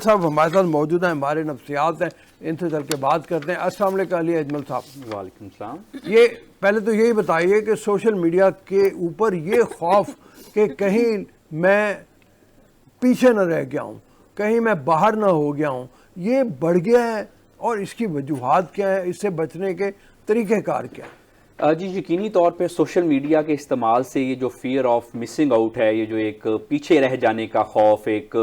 साहब हमारे साथ मौजूद हैं, हमारे नफ्सियात हैं, इनसे चल के बात करते हैं। अस्सलाम वालेकुम अली अजमल साहब। वालेकुम सलाम। ये पहले तो यही बताइए कि सोशल मीडिया के ऊपर ये खौफ कि कहीं मैं पीछे न रह गया हूँ, कहीं मैं बाहर ना हो गया हूँ, ये बढ़ गया है और इसकी वजूहात क्या है, इससे बचने के तरीक़ेकार क्या है? जी यकीनी तौर पे सोशल मीडिया के इस्तेमाल से ये जो फियर ऑफ मिसिंग आउट है, ये जो एक पीछे रह जाने का खौफ, एक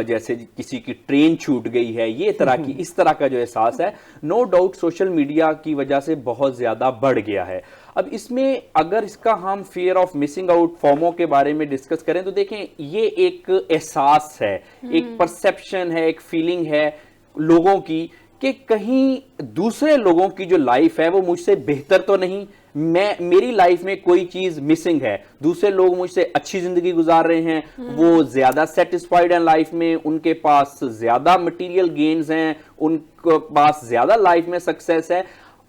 जैसे किसी की ट्रेन छूट गई है, ये इस तरह का जो एहसास है, नो डाउट सोशल मीडिया की वजह से बहुत ज़्यादा बढ़ गया है। अब इसमें अगर इसका हम फियर ऑफ मिसिंग आउट फॉर्मो के बारे में डिस्कस करें तो देखें, ये एक एहसास है, एक परसेप्शन है, एक फीलिंग है लोगों की कि कहीं दूसरे लोगों की जो लाइफ है वो मुझसे बेहतर तो नहीं, मेरी लाइफ में कोई चीज मिसिंग है, दूसरे लोग मुझसे अच्छी जिंदगी गुजार रहे हैं, वो ज्यादा सेटिस्फाइड हैं लाइफ में, उनके पास ज्यादा मटेरियल गेन्स हैं, उनके पास ज्यादा लाइफ में सक्सेस है।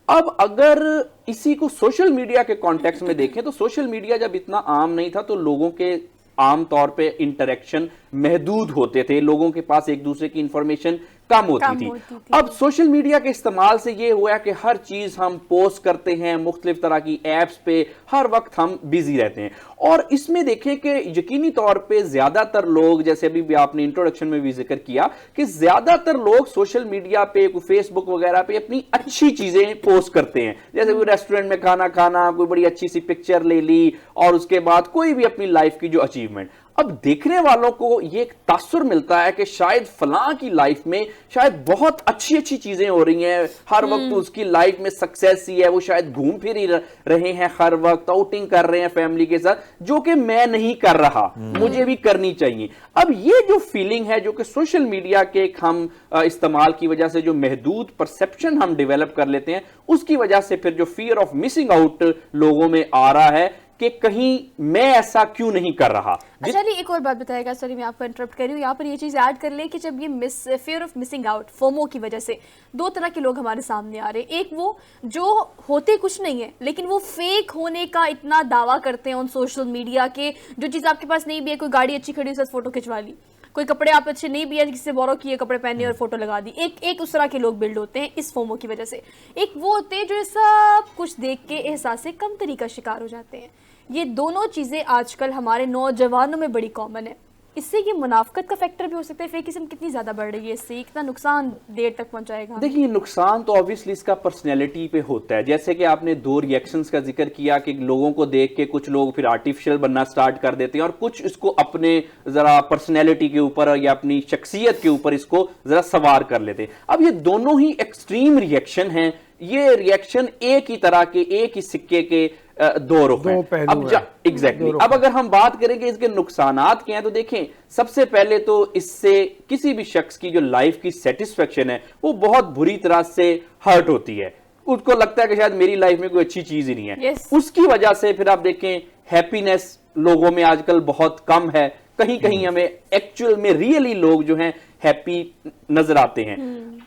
अब अगर इसी को सोशल मीडिया के कॉन्टेक्स्ट में देखें तो सोशल मीडिया जब इतना आम नहीं था तो लोगों के आम तौर पे इंटरेक्शन महदूद होते थे, लोगों के पास एक दूसरे की इंफॉर्मेशन कम होती थी। अब सोशल मीडिया के इस्तेमाल से ये हुआ कि हर चीज हम पोस्ट करते हैं, मुख्तलिफ तरह की एप्स पे हर वक्त हम बिजी रहते हैं। और इसमें देखें कि यकीनी तौर पे ज्यादातर लोग, जैसे अभी भी आपने इंट्रोडक्शन में भी जिक्र किया कि ज्यादातर लोग सोशल मीडिया पे, फेसबुक वगैरह पे अपनी अच्छी चीजें पोस्ट करते हैं, जैसे कोई रेस्टोरेंट में खाना खाना, कोई बड़ी अच्छी सी पिक्चर ले ली, और उसके बाद कोई भी अपनी लाइफ की जो अचीवमेंट। अब देखने वालों को ये एक तासुर मिलता है कि शायद फलां की लाइफ में शायद बहुत अच्छी अच्छी चीजें हो रही हैं, हर वक्त उसकी लाइफ में सक्सेस ही है, वो शायद घूम फिर ही रहे हैं, हर वक्त आउटिंग कर रहे हैं फैमिली के साथ, जो कि मैं नहीं कर रहा, मुझे भी करनी चाहिए। अब ये जो फीलिंग है, जो कि सोशल मीडिया के हम इस्तेमाल की वजह से जो महदूद परसेप्शन हम डेवलप कर लेते हैं, उसकी वजह से फिर जो फियर ऑफ मिसिंग आउट लोगों में आ रहा है कि कहीं मैं ऐसा क्यों नहीं कर रहा। अच्छा जी, एक और बात बताएगा, सॉरी मैं आपको इंटरप्ट कर रही हूँ, यहाँ पर ये चीज़ ऐड कर लें कि जब ये fear of missing out FOMO की वजह से दो तरह के लोग हमारे सामने आ रहे हैं। एक वो जो होते कुछ नहीं है लेकिन वो फेक होने का इतना दावा करते हैं ऑन सोशल मीडिया के, जो चीज़ आपके पास नहीं भी है, कोई गाड़ी अच्छी खड़ी उसके साथ फोटो खिंचवा ली, कोई कपड़े आप अच्छे नहीं भी है, किसी से बोरो किए कपड़े पहने और फोटो लगा दी। एक उस तरह के लोग बिल्ड होते हैं इस फोमो की वजह से। एक वो होते हैं जो सब कुछ देख के एहसास से कम तरीका शिकार हो जाते हैं। ये दोनों चीज़ें आजकल हमारे नौजवानों में बड़ी कॉमन है। इससे ये मुनाफकत का फैक्टर भी हो सकता है, फेकिज्म कितनी ज़्यादा बढ़ रही है, इससे कितना नुकसान देर तक पहुंचाएगा। देखिए, नुकसान तो ऑब्वियसली इसका पर्सनैलिटी पे होता है, जैसे कि आपने दो रिएक्शंस का जिक्र किया कि लोगों को देख के कुछ लोग फिर आर्टिफिशियल बनना स्टार्ट कर देते हैं और कुछ इसको अपने ज़रा पर्सनैलिटी के ऊपर या अपनी शख्सियत के ऊपर इसको ज़रा सवार कर लेते हैं। अब ये दोनों ही एक्सट्रीम रिएक्शन हैं, ये रिएक्शन एक ही तरह के, एक ही सिक्के के दो रुख हैं। अब एग्जैक्टली अब अगर हम बात करें कि इसके नुकसानात क्या हैं तो देखें, सबसे पहले तो इससे किसी भी शख्स की जो लाइफ की सेटिस्फेक्शन है वो बहुत बुरी तरह से हर्ट होती है, उसको लगता है कि शायद मेरी लाइफ में कोई अच्छी चीज ही नहीं है। उसकी वजह से फिर आप देखें हैप्पीनेस लोगों में आजकल बहुत कम है, कहीं कहीं हमें एक्चुअल में रियली लोग जो हैं हैप्पी नजर आते हैं,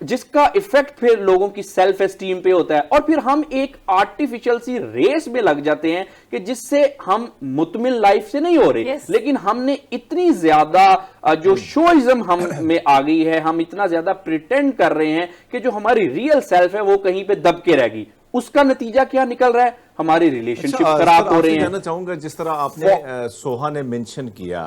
जिसका इफेक्ट फिर लोगों की सेल्फ एस्टीम पे होता है और फिर हम एक आर्टिफिशियल सी रेस में लग जाते हैं कि जिससे हम मुतमिन लाइफ से नहीं हो रहे, लेकिन हमने इतनी ज्यादा जो शोइज्म हम में आ गई है, हम इतना ज्यादा प्रिटेंड कर रहे हैं कि जो हमारी रियल सेल्फ है वो कहीं पे दब के रह गई। उसका नतीजा क्या निकल रहा है, हमारे रिलेशनशिप खराब हो रहे हैं। जानना चाहूंगा, जिस तरह आपने सोहा ने मेंशन किया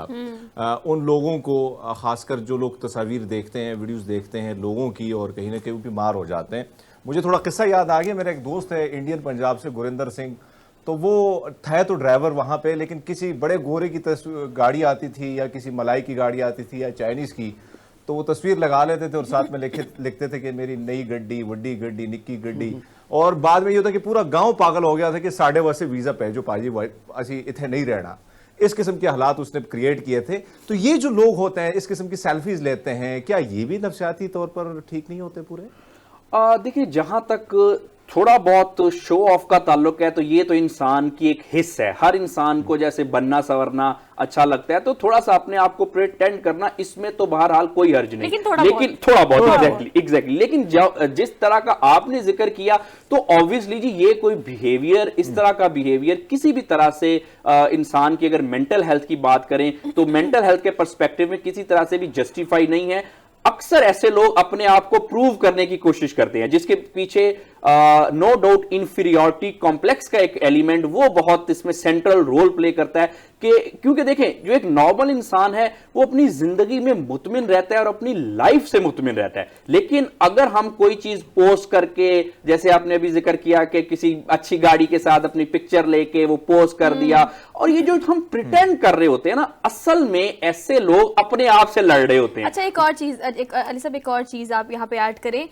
उन लोगों को, खासकर जो लोग तस्वीर देखते हैं, वीडियोस देखते हैं लोगों की और कहीं ना कहीं बीमार हो जाते हैं। मुझे थोड़ा किस्सा याद आ गया, मेरा एक दोस्त है इंडियन पंजाब से, गुरिंदर सिंह, तो वो था तो ड्राइवर वहां पे, लेकिन किसी बड़े गोरे की गाड़ी आती थी या किसी मलाई की गाड़ी आती थी या चाइनीज की, तो वो तस्वीर लगा लेते थे और साथ में लिखते थे कि मेरी नई गड्डी, वड्डी गड्डी, निक्की गड्डी। और बाद में ये होता कि पूरा गांव पागल हो गया था कि साढ़े वैसे वीजा भेजो पाजी, असी इतने नहीं रहना। इस किस्म के हालात उसने क्रिएट किए थे। तो ये जो लोग होते हैं इस किस्म की सेल्फीज लेते हैं, क्या ये भी नफ्सियाती तौर पर ठीक नहीं होते पूरे? देखिए, जहां तक थोड़ा बहुत शो ऑफ का ताल्लुक है तो ये तो इंसान की एक हिस्स है, हर इंसान को जैसे बनना संवरना अच्छा लगता है, तो थोड़ा सा अपने आप को प्रिटेंड करना, इसमें तो बहरहाल कोई हर्ज नहीं, लेकिन थोड़ा बहुत एग्जैक्टली। लेकिन जिस तरह का आपने जिक्र किया तो ऑब्वियसली जी ये कोई बिहेवियर, इस तरह का बिहेवियर किसी भी तरह से इंसान की अगर मेंटल हेल्थ की बात करें तो मेंटल हेल्थ के पर्सपेक्टिव में किसी तरह से भी जस्टिफाई नहीं है। अक्सर ऐसे लोग अपने आप को प्रूव करने की कोशिश करते हैं, जिसके पीछे नो डाउट इंफीरियरिटी कॉम्प्लेक्स का एक एलिमेंट वो बहुत इसमें सेंट्रल रोल प्ले करता है कि क्योंकि देखें जो एक नॉर्मल इंसान है वो अपनी जिंदगी में मुतमिन रहता है और अपनी लाइफ से मुतमिन रहता है, लेकिन अगर हम कोई चीज पोस्ट करके, जैसे आपने अभी जिक्र किया कि किसी अच्छी गाड़ी के साथ अपनी पिक्चर लेके वो पोस्ट कर दिया, और ये जो हम प्रिटेंड कर रहे होते हैं ना, असल में ऐसे लोग अपने आप से लड़ रहे होते हैं। अच्छा, एक और चीज अली साहब, एक और चीज आप यहाँ पे ऐड करें।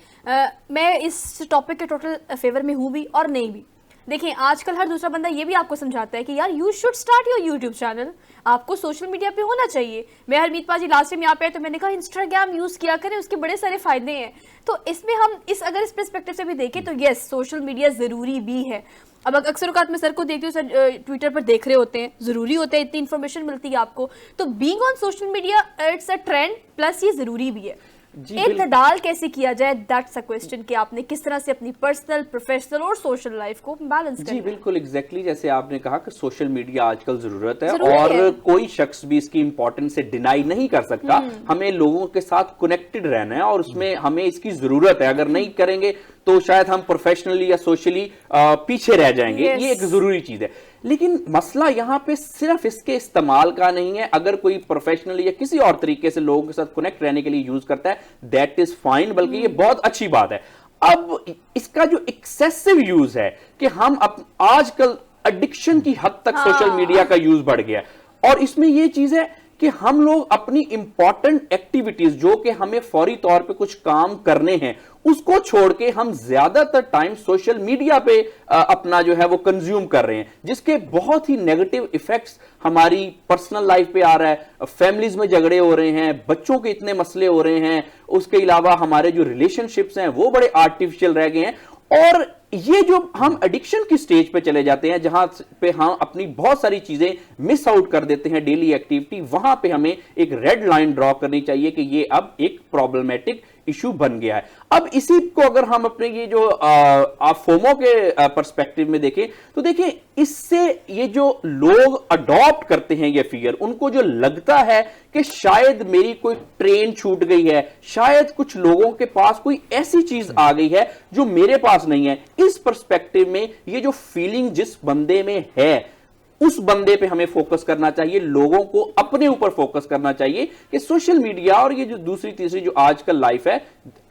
मैं इस टॉपिक के टोटल फेवर में हूँ भी और नहीं भी। देखिए आजकल हर दूसरा बंदा ये भी आपको समझाता है कि यार you should start your YouTube channel, आपको सोशल मीडिया पे होना चाहिए। मैं हरमीत पाजी लास्ट टाइम यहाँ पे तो मैंने कहा इंस्टाग्राम यूज किया करें, उसके बड़े सारे फायदे हैं। तो इसमें हम अगर इस पर्सपेक्टिव से भी देखें तो यस, सोशल मीडिया जरूरी भी है। अब अक्सर औकात मैं सर को देखती हूँ, सर ट्विटर पर देख रहे होते हैं, जरूरी होता है, इतनी इन्फॉर्मेशन मिलती है आपको। तो being on social media it's a trend plus ये जरूरी भी है। एक तदाल कैसे किया जाए, दैट्स अ क्वेश्चन कि आपने किस तरह से अपनी पर्सनल, प्रोफेशनल और सोशल लाइफ को बैलेंस करना है। जी बिल्कुल, एग्जैक्टली जैसे आपने कहा कि सोशल मीडिया आजकल जरूरत है और कोई शख्स भी इसकी इंपॉर्टेंस से डिनाई नहीं कर सकता। हमें लोगों के साथ कनेक्टेड रहना है और उसमें हमें इसकी जरूरत है। अगर नहीं करेंगे तो शायद हम प्रोफेशनली या सोशली पीछे रह जाएंगे। ये एक जरूरी चीज है, लेकिन मसला यहां पे सिर्फ इसके इस्तेमाल का नहीं है। अगर कोई प्रोफेशनली या किसी और तरीके से लोगों के साथ कनेक्ट रहने के लिए यूज करता है, दैट इज फाइन, बल्कि ये बहुत अच्छी बात है। अब इसका जो एक्सेसिव यूज है कि हम आजकल एडिक्शन की हद तक सोशल मीडिया का यूज बढ़ गया है, और इसमें ये चीज है कि हम लोग अपनी इंपॉर्टेंट एक्टिविटीज जो कि हमें फौरी तौर पे कुछ काम करने हैं उसको छोड़ के हम ज्यादातर टाइम सोशल मीडिया पे अपना जो है वो कंज्यूम कर रहे हैं, जिसके बहुत ही नेगेटिव इफेक्ट्स हमारी पर्सनल लाइफ पे आ रहा है। फैमिलीज में झगड़े हो रहे हैं, बच्चों के इतने मसले हो रहे हैं, उसके अलावा हमारे जो रिलेशनशिप्स हैं वो बड़े आर्टिफिशियल रह गए हैं। और ये जो हम एडिक्शन की स्टेज पे चले जाते हैं, जहां पे हम अपनी बहुत सारी चीजें मिस आउट कर देते हैं डेली एक्टिविटी, वहां पे हमें एक रेड लाइन ड्रॉ करनी चाहिए कि ये अब एक प्रॉब्लमेटिक इशू बन गया है। अब इसी को अगर हम अपने ये जो आप फोमो के पर्सपेक्टिव में देखें तो देखें, इससे ये जो लोग अडॉप्ट करते हैं ये फिगर, उनको जो लगता है कि शायद मेरी कोई ट्रेन छूट गई है, शायद कुछ लोगों के पास कोई ऐसी चीज आ गई है जो मेरे पास नहीं है, इस पर्सपेक्टिव में ये जो फीलिंग जिस बंदे में है उस बंदे पे हमें फोकस करना चाहिए, लोगों को अपने ऊपर फोकस करना चाहिए कि सोशल मीडिया और ये जो दूसरी तीसरी जो आजकल लाइफ है,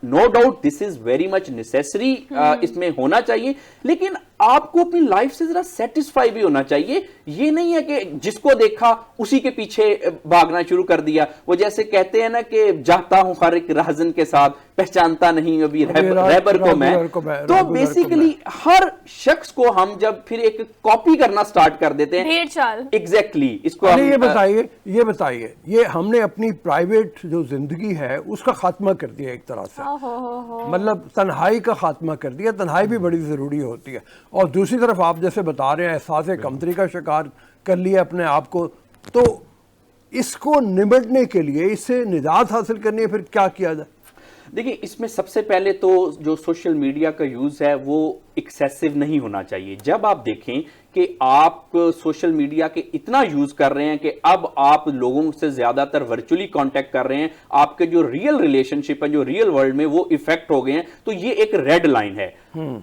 no doubt this is very much necessary, इसमें होना चाहिए, लेकिन आपको अपनी लाइफ से जरा सेटिस्फाई भी होना चाहिए। ये नहीं है कि जिसको देखा उसी के पीछे भागना शुरू कर दिया। वो जैसे कहते हैं ना कि जाता हूं हर एक राहजन के साथ, पहचानता नहीं अभी रहबर को मैं। तो बेसिकली हर शख्स को हम जब फिर एक कॉपी करना स्टार्ट कर देते हैं, एग्जैक्टली इसको ये बताइए ये हमने अपनी प्राइवेट जो जिंदगी है उसका खात्मा कर दिया एक तरह से, मतलब तन्हाई का खात्मा कर दिया। तन्हाई भी बड़ी जरूरी होती है, और दूसरी तरफ आप जैसे बता रहे हैं एहसास कमतरी का शिकार कर लिया अपने आप को, तो इसको निपटने के लिए, इससे निजात हासिल करनी है, फिर क्या किया जाए? देखिए, इसमें सबसे पहले तो जो सोशल मीडिया का यूज है वो एक्सेसिव नहीं होना चाहिए। जब आप देखें कि आप सोशल मीडिया के इतना यूज कर रहे हैं कि अब आप लोगों से ज्यादातर वर्चुअली कांटेक्ट कर रहे हैं, आपके जो रियल रिलेशनशिप है जो रियल वर्ल्ड में वो इफेक्ट हो गए हैं, तो ये एक रेड लाइन है।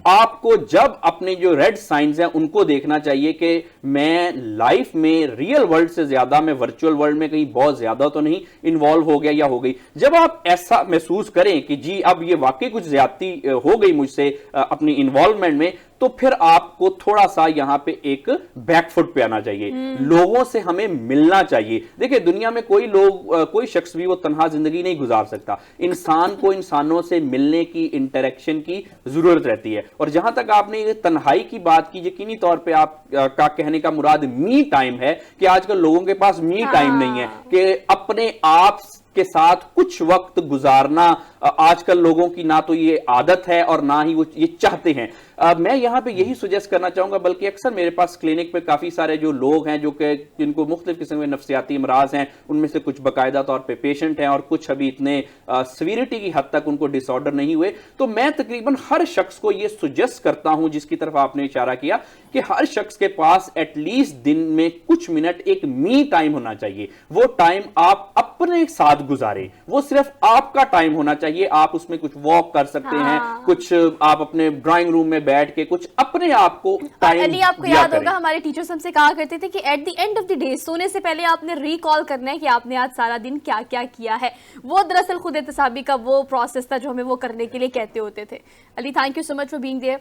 आपको जब अपने जो रेड साइंस हैं उनको देखना चाहिए कि मैं लाइफ में रियल वर्ल्ड से ज्यादा मैं वर्चुअल वर्ल्ड में कहीं बहुत ज्यादा तो नहीं इन्वॉल्व हो गया या हो गई। जब आप ऐसा महसूस करें कि जी अब ये वाकई कुछ ज्यादती हो गई मुझसे अपनी इन्वॉल्वमेंट में, तो फिर आपको थोड़ा सा यहां पे एक बैकफुट पे आना चाहिए। लोगों से हमें मिलना चाहिए। देखिए, दुनिया में कोई शख्स भी वो तन्हा जिंदगी नहीं गुजार सकता। इंसान को इंसानों से मिलने की, इंटरेक्शन की जरूरत रहती है। और जहां तक आपने ये तन्हाई की बात की, यकीनी तौर पे आप का कहने का मुराद मी टाइम है कि आजकल लोगों के पास मी टाइम नहीं है कि अपने आप के साथ कुछ वक्त गुजारना आजकल लोगों की ना तो ये आदत है और ना ही वो ये चाहते हैं। मैं यहाँ पे यही सुजेस्ट करना चाहूंगा, बल्कि अक्सर मेरे पास क्लिनिक पे काफी सारे जो लोग हैं जो कि जिनको मुख्तलिफ किस्म के नफ्सियाती अमराज हैं, उनमें से कुछ बाकायदा तौर पे पेशेंट हैं और कुछ अभी इतने सीवियरिटी की हद तक उनको डिसऑर्डर नहीं हुए। तो मैं तकरीबन हर शख्स को ये सुजेस्ट करता हूं, जिसकी तरफ आपने इशारा किया, कि हर शख्स के पास एटलीस्ट दिन में कुछ मिनट एक मी टाइम होना चाहिए। वो टाइम आप अपने साथ गुजारें, वो सिर्फ आपका टाइम होना चाहिए। आप उसमें कुछ वॉक कर सकते हैं, कुछ आप अपने ड्राइंग रूम में बैठ के कुछ अपने आप को टाइम अली, आपको याद होगा हमारे टीचर्स हमसे कहा करते थे कि at the end of the day, सोने से पहले आपने रिकॉल करना है कि आपने आज सारा दिन क्या क्या किया है। वो दरअसल खुद एहतसाबी का वो प्रोसेस था जो हमें वो करने के लिए कहते होते थे। Ali, thank you so much for being there.